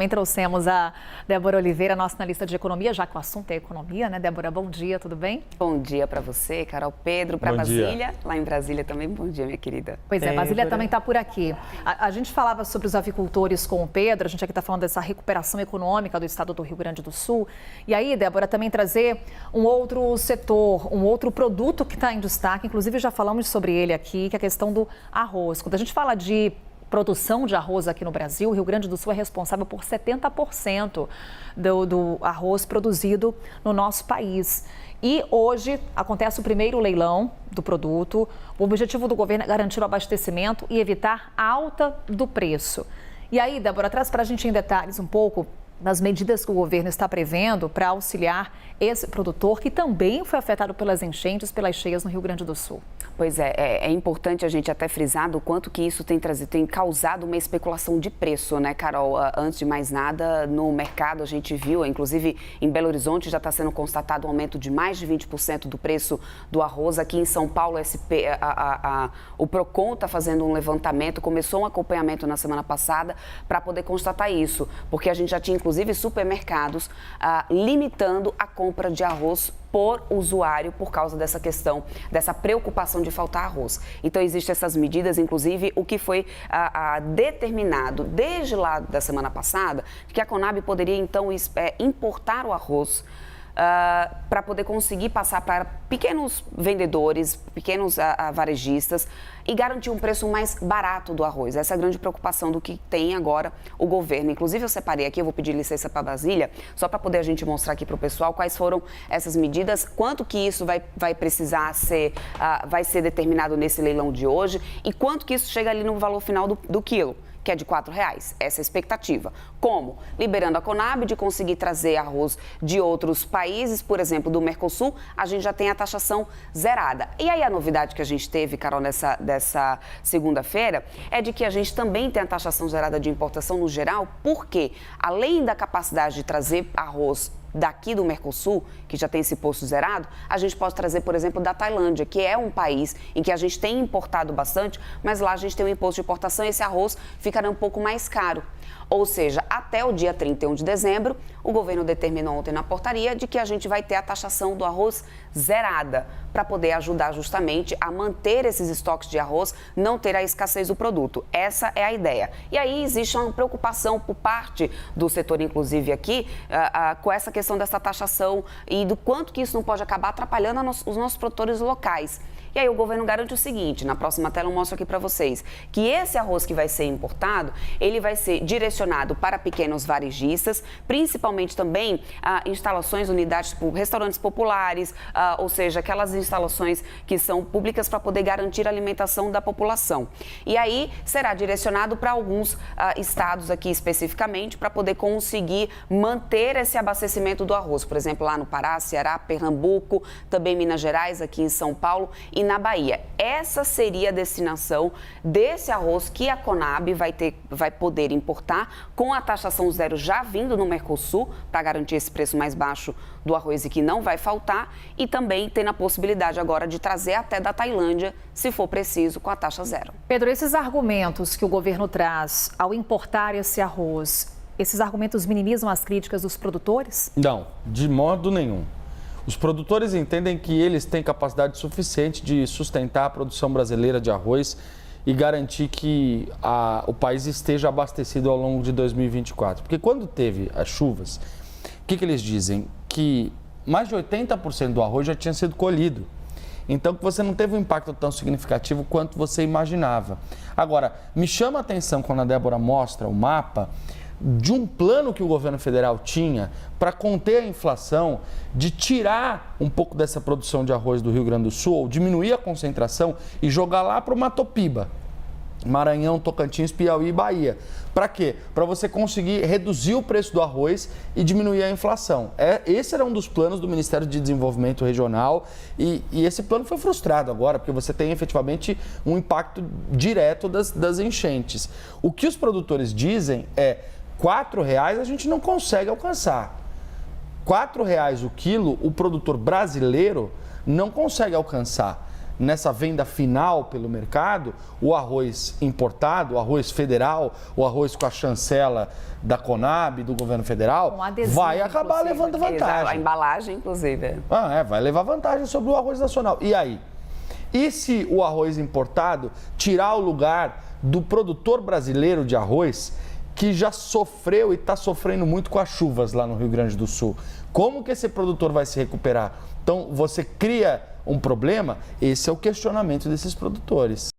também trouxemos a Débora Oliveira, nossa analista de economia, já que o assunto é economia, né, Débora? Bom dia, tudo bem? Bom dia para você, Carol, Pedro, para Basília. Lá em Brasília também, bom dia, minha querida. Pois é, Basília também está por aqui. A gente falava sobre os avicultores com o Pedro, a gente aqui está falando dessa recuperação econômica do estado do Rio Grande do Sul. E aí, Débora, também trazer um outro setor, um outro produto que está em destaque, inclusive já falamos sobre ele aqui, que é a questão do arroz. Quando a gente fala de produção de arroz aqui no Brasil, o Rio Grande do Sul é responsável por 70% do arroz produzido no nosso país. E hoje acontece o primeiro leilão do produto. O objetivo do governo é garantir o abastecimento e evitar a alta do preço. E aí, Débora, traz para a gente em detalhes um pouco das medidas que o governo está prevendo para auxiliar esse produtor que também foi afetado pelas enchentes, pelas cheias no Rio Grande do Sul. Pois é importante a gente até frisar do quanto que isso tem causado uma especulação de preço, né, Carol? Antes de mais nada, no mercado a gente viu, inclusive em Belo Horizonte já está sendo constatado um aumento de mais de 20% do preço do arroz. Aqui em São Paulo, o Procon está fazendo um levantamento, começou um acompanhamento na semana passada para poder constatar isso, porque a gente já tinha, inclusive, supermercados limitando a compra de arroz por usuário por causa dessa questão, dessa preocupação de faltar arroz. Então, existem essas medidas, inclusive, o que foi determinado desde lá da semana passada, que a Conab poderia, então, importar o arroz para poder conseguir passar para pequenos vendedores, pequenos varejistas e garantir um preço mais barato do arroz. Essa é a grande preocupação do que tem agora o governo. Inclusive, eu separei aqui, eu vou pedir licença para Basília, só para poder a gente mostrar aqui para o pessoal quais foram essas medidas, quanto que isso vai precisar ser, vai ser determinado nesse leilão de hoje e quanto que isso chega ali no valor final do quilo, que é de R$ 4,00. Essa é a expectativa. Como? Liberando a Conab de conseguir trazer arroz de outros países, por exemplo, do Mercosul, a gente já tem a taxação zerada. E aí a novidade que a gente teve, Carol, dessa segunda-feira, é de que a gente também tem a taxação zerada de importação no geral, porque além da capacidade de trazer arroz daqui do Mercosul, que já tem esse imposto zerado, a gente pode trazer, por exemplo, da Tailândia, que é um país em que a gente tem importado bastante, mas lá a gente tem um imposto de importação e esse arroz ficará um pouco mais caro. Ou seja, até o dia 31 de dezembro, o governo determinou ontem na portaria de que a gente vai ter a taxação do arroz zerada, para poder ajudar justamente a manter esses estoques de arroz, não ter a escassez do produto. Essa é a ideia. E aí existe uma preocupação por parte do setor, inclusive aqui, com essa questão dessa taxação e do quanto que isso não pode acabar atrapalhando os nossos produtores locais. E aí o governo garante o seguinte, na próxima tela eu mostro aqui para vocês, que esse arroz que vai ser importado, ele vai ser direcionado para pequenos varejistas, principalmente também instalações, unidades, restaurantes populares, ou seja, aquelas instalações que são públicas para poder garantir a alimentação da população. E aí será direcionado para alguns estados aqui especificamente, para poder conseguir manter esse abastecimento do arroz. Por exemplo, lá no Pará, Ceará, Pernambuco, também Minas Gerais, aqui em São Paulo e na Bahia. Essa seria a destinação desse arroz que a Conab vai poder importar com a taxação zero já vindo no Mercosul para garantir esse preço mais baixo do arroz e que não vai faltar e também tendo a possibilidade agora de trazer até da Tailândia, se for preciso, com a taxa zero. Pedro, esses argumentos que o governo traz ao importar esse arroz, esses argumentos minimizam as críticas dos produtores? Não, de modo nenhum. Os produtores entendem que eles têm capacidade suficiente de sustentar a produção brasileira de arroz e garantir que o país esteja abastecido ao longo de 2024. Porque quando teve as chuvas, o que eles dizem? Que mais de 80% do arroz já tinha sido colhido. Então, você não teve um impacto tão significativo quanto você imaginava. Agora, me chama a atenção quando a Débora mostra o mapa de um plano que o governo federal tinha para conter a inflação, de tirar um pouco dessa produção de arroz do Rio Grande do Sul, ou diminuir a concentração e jogar lá para o Matopiba, Maranhão, Tocantins, Piauí e Bahia. Para quê? Para você conseguir reduzir o preço do arroz e diminuir a inflação. Esse era um dos planos do Ministério de Desenvolvimento Regional e esse plano foi frustrado agora, porque você tem efetivamente um impacto direto das enchentes. O que os produtores dizem é R$4 a gente não consegue alcançar. R$4 o quilo, o produtor brasileiro não consegue alcançar. nessa venda final pelo mercado, o arroz importado, o arroz federal, o arroz com a chancela da Conab, do governo federal, adesivo, vai acabar levando vantagem. A embalagem, inclusive. Vai levar vantagem sobre o arroz nacional. E aí? E se o arroz importado tirar o lugar do produtor brasileiro de arroz, que já sofreu e está sofrendo muito com as chuvas lá no Rio Grande do Sul? Como que esse produtor vai se recuperar? Então, você cria um problema? Esse é o questionamento desses produtores.